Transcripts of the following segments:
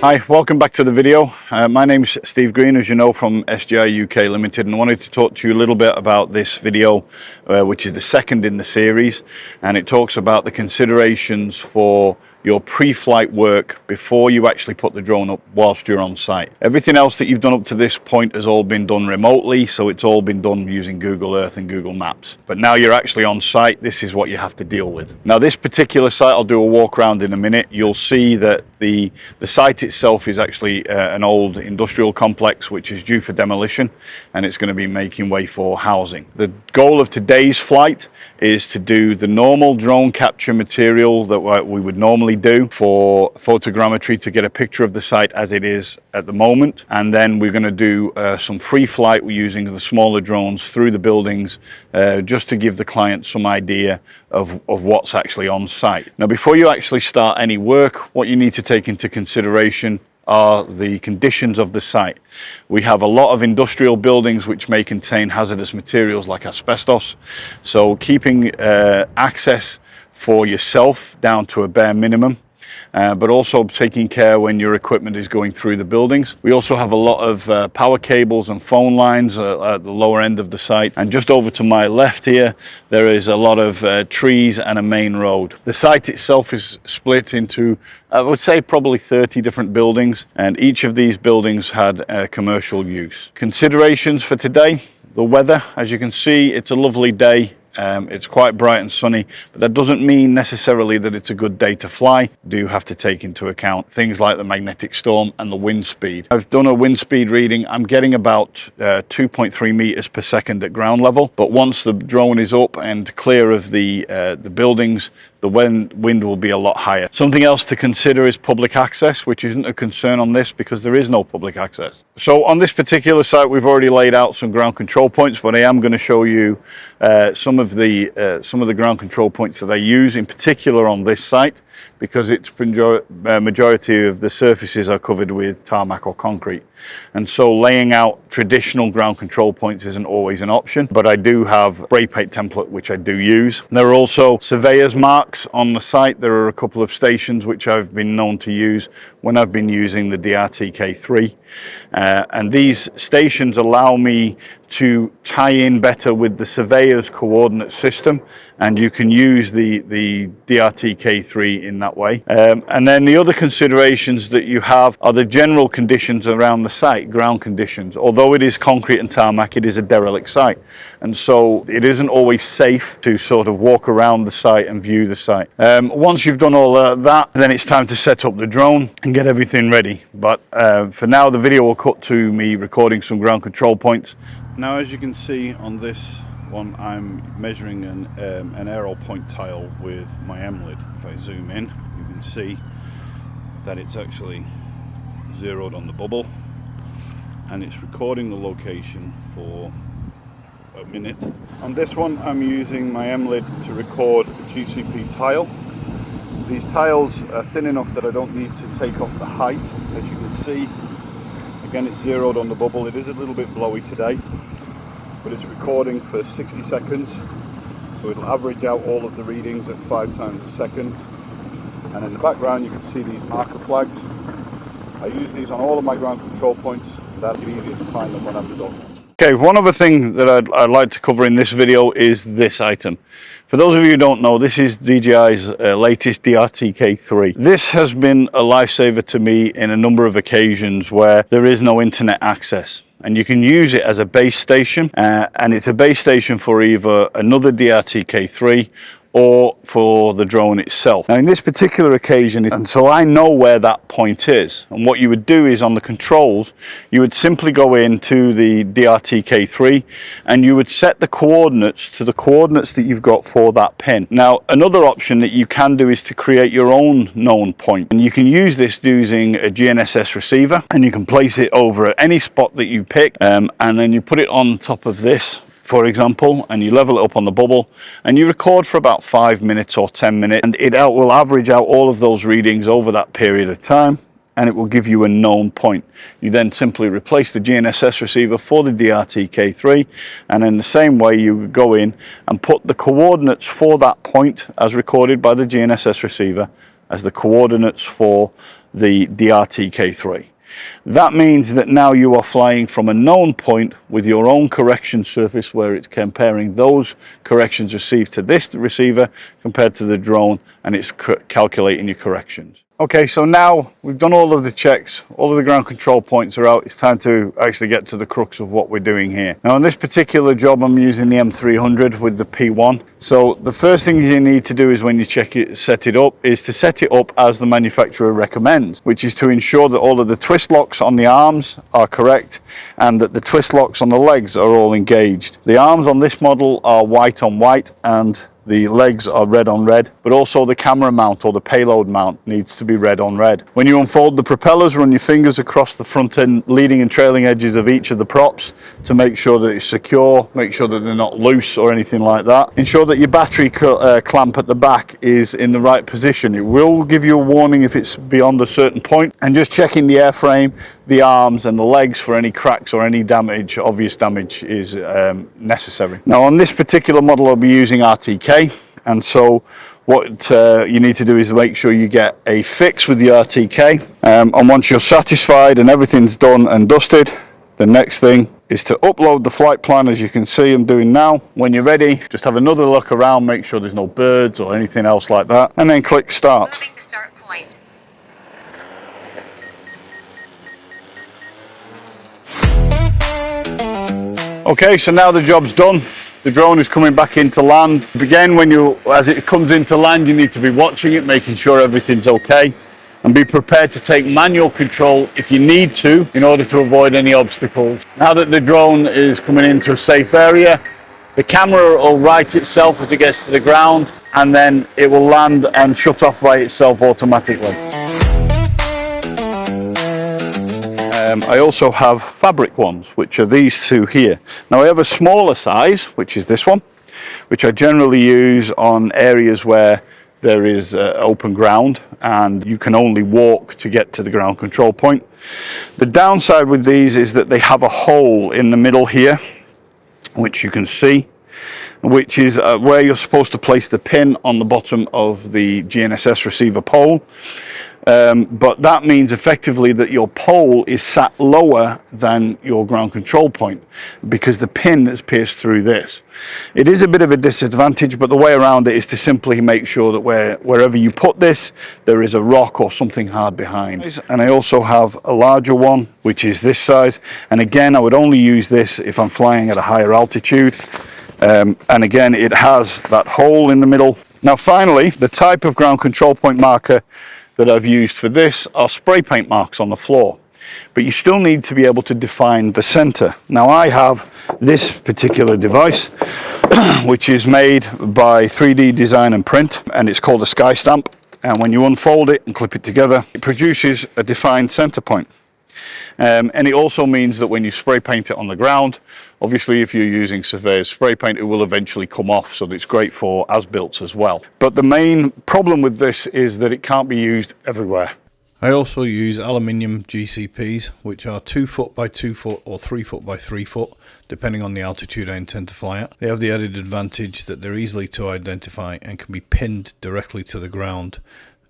Hi, welcome back to the video. My name's Steve Green, as you know, from SGI UK Limited, and I wanted to talk to you a little bit about this video, which is the second in the series, and it talks about the considerations for your pre-flight work before you actually put the drone up whilst you're on site. Everything else that you've done up to this point has all been done remotely, so it's all been done using Google Earth and Google Maps. But now you're actually on site, this is what you have to deal with. Now this particular site, I'll do a walk around in a minute. You'll see that the site itself is actually an old industrial complex which is due for demolition, and it's going to be making way for housing. The goal of today's flight is to do the normal drone capture material that we would normally do for photogrammetry to get a picture of the site as it is at the moment, and then we're going to do some free flight using the smaller drones through the buildings just to give the client some idea of what's actually on site. Now before you actually start any work, what you need to take into consideration are the conditions of the site. We have a lot of industrial buildings which may contain hazardous materials like asbestos, so keeping access for yourself down to a bare minimum, but also taking care when your equipment is going through the buildings. We also have a lot of power cables and phone lines at the lower end of the site, and just over to my left here there is a lot of trees and a main road. The site itself is split into, I would say, probably 30 different buildings, and each of these buildings had commercial use. Considerations for today: the weather. As you can see, it's a lovely day. It's quite bright and sunny, but that doesn't mean necessarily that it's a good day to fly. You do have to take into account things like the magnetic storm and the wind speed. I've done a wind speed reading. I'm getting about 2.3 meters per second at ground level, but once the drone is up and clear of the buildings, the wind will be a lot higher. Something else to consider is public access, which isn't a concern on this because there is no public access. So on this particular site, we've already laid out some ground control points, but I am going to show you some of the ground control points that I use, in particular on this site, because its majority of the surfaces are covered with tarmac or concrete. And so laying out traditional ground control points isn't always an option, but I do have a spray paint template which I do use. There are also surveyor's marks on the site. There are a couple of stations which I've been known to use when I've been using the DRTK3, and these stations allow me to tie in better with the surveyor's coordinate system, and you can use the DRTK3 in that way. And then the other considerations that you have are the general conditions around the site, ground conditions. Although it is concrete and tarmac, it is a derelict site, and so it isn't always safe to sort of walk around the site and view the site. Once you've done all that, then it's time to set up the drone and get everything ready. But for now, the video will cut to me recording some ground control points. Now, as you can see on this one, I'm measuring an aero point tile with my MLID. If I zoom in, you can see that it's actually zeroed on the bubble, and it's recording the location for a minute. On this one, I'm using my MLID to record a GCP tile. These tiles are thin enough that I don't need to take off the height. As you can see, again, it's zeroed on the bubble. It is a little bit blowy today, but it's recording for 60 seconds, so it'll average out all of the readings at 5 times a second. And in the background you can see these marker flags. I use these on all of my ground control points. That'll be easier to find them when I'm done. Okay, one other thing that I'd like to cover in this video is this item. For those of you who don't know, this is DJI's latest DRTK3. This has been a lifesaver to me in a number of occasions where there is no internet access, and you can use it as a base station, and it's a base station for either another DRTK3 or for the drone itself. Now in this particular occasion, and so I know where that point is, and what you would do is on the controls, you would simply go into the DRTK3 and you would set the coordinates to the coordinates that you've got for that pin. Now another option that you can do is to create your own known point, and you can use this using a GNSS receiver, and you can place it over at any spot that you pick, and then you put it on top of this, for example, and you level it up on the bubble, and you record for about 5 minutes or 10 minutes, and it will average out all of those readings over that period of time, and it will give you a known point. You then simply replace the GNSS receiver for the DRTK3, and in the same way you would go in and put the coordinates for that point as recorded by the GNSS receiver as the coordinates for the RTK3. That means that now you are flying from a known point with your own correction surface, where it's comparing those corrections received to this receiver compared to the drone, and it's calculating your corrections. Okay, so now we've done all of the checks, all of the ground control points are out. It's time to actually get to the crux of what we're doing here. Now on this particular job, I'm using the M300 with the P1. So the first thing you need to do is, when you set it up, is to set it up as the manufacturer recommends, which is to ensure that all of the twist locks on the arms are correct and that the twist locks on the legs are all engaged. The arms on this model are white on white and the legs are red on red, but also the camera mount or the payload mount needs to be red on red. When you unfold the propellers, run your fingers across the front end, leading and trailing edges of each of the props to make sure that it's secure, make sure that they're not loose or anything like that. Ensure that your battery clamp at the back is in the right position. It will give you a warning if it's beyond a certain point, and just checking the airframe, the arms and the legs for any cracks or any damage, obvious damage, is necessary. Now on this particular model I'll be using RTK, and so what you need to do is make sure you get a fix with the RTK, and once you're satisfied and everything's done and dusted, the next thing is to upload the flight plan, as you can see I'm doing now. When you're ready, just have another look around, make sure there's no birds or anything else like that, and then click start. Moving to start point. Okay, so now the job's done. The drone is coming back into land. Again, as it comes into land, you need to be watching it, making sure everything's okay, and be prepared to take manual control if you need to, in order to avoid any obstacles. Now that the drone is coming into a safe area, the camera will right itself as it gets to the ground, and then it will land and shut off by itself automatically. I also have fabric ones, which are these two here. Now I have a smaller size, which is this one, which I generally use on areas where there is open ground and you can only walk to get to the ground control point. The downside with these is that they have a hole in the middle here, which you can see, which is where you're supposed to place the pin on the bottom of the GNSS receiver pole. But that means effectively that your pole is sat lower than your ground control point because the pin has pierced through this. It is a bit of a disadvantage, but the way around it is to simply make sure that wherever you put this, there is a rock or something hard behind. And I also have a larger one, which is this size. And again, I would only use this if I'm flying at a higher altitude. And again, it has that hole in the middle. Now finally, the type of ground control point marker that I've used for this are spray paint marks on the floor, but you still need to be able to define the center. Now I have this particular device which is made by 3D Design and Print, and it's called a Sky Stamp, and when you unfold it and clip it together, it produces a defined center point. And it also means that when you spray paint it on the ground, obviously if you're using Surveyor's spray paint, it will eventually come off, so it's great for as-built as well. But the main problem with this is that it can't be used everywhere. I also use aluminium GCPs, which are 2 foot by 2 foot or 3 foot by 3 foot, depending on the altitude I intend to fly at. They have the added advantage that they're easily to identify and can be pinned directly to the ground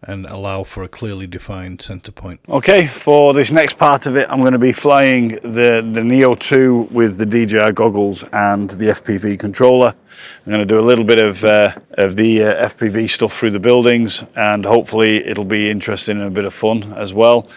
and allow for a clearly defined center point. Okay, for this next part of it, I'm going to be flying the Neo 2 with the DJI goggles and the FPV controller. I'm going to do a little bit of the FPV stuff through the buildings, and hopefully it'll be interesting and a bit of fun as well.